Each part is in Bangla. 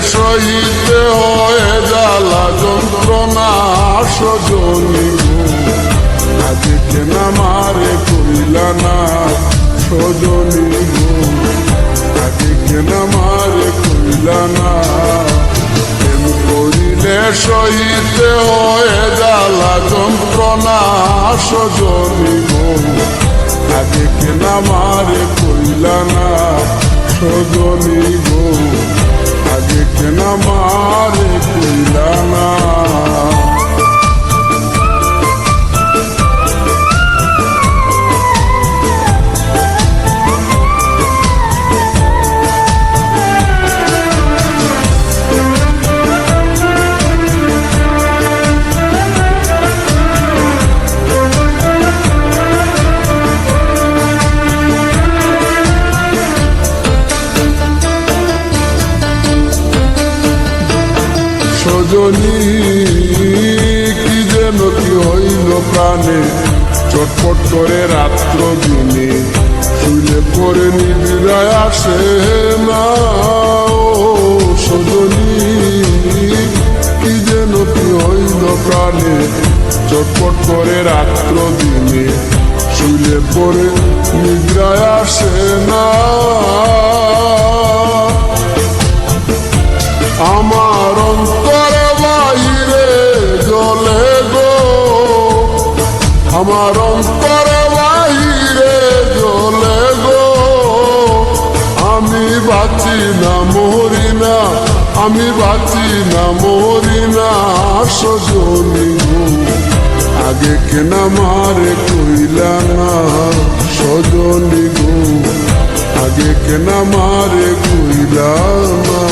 সইতে হয় জ্বালা যন্ত্রণা সজনী গো, আজকে কেন আমারে কইলা না সজনী গো, আজকে কেন আমারে কইলা না। প্রেম করিলে সইতে হয় জ্বালা যন্ত্রণা সজনী গো, আজকে কেন আমারে কইলা না সজনী গো, আজকে কেন আমারে কইলা না। সজনী কি যেন কি হইল প্রাণে, চটপট করে রাত্র দিনে শুইলে পরে নিবিড়ায় আসে না। ও সজনী কি যেন কি হইল প্রাণে, চটপট করে রাত্র দিনে শুইলে পরে নিবিড়ায় আসে না। আমার অন্তর বাহিরে জ্বলে গো, আমার অন্তর বাহিরে জ্বলে গো, আমি বাঁচি না মরি না, আমি বাঁচি না মরি না সজনী গো, আগে কেন আমারে কইলা না সজনী গো, আগে কেন আমারে কইলা না।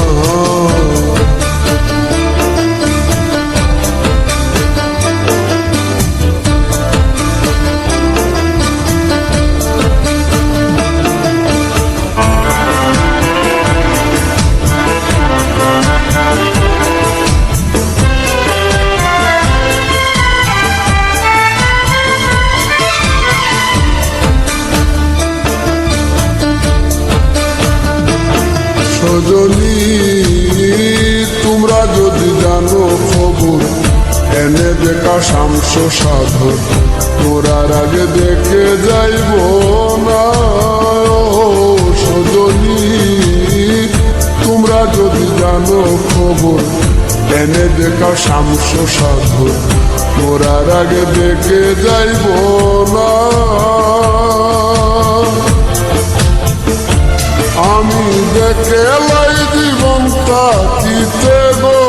সজনী তোমরা যদি জানো খবর, এনে দেখা শামস সাধর, মোরার আগে দেখে যাইব না। সজনী তোমরা যদি জানো খবর, এনে দেখা শামস সাধর, মোরার আগে দেখে যাইব না। আমি দেখে লাই জীবন থাকিতে গো,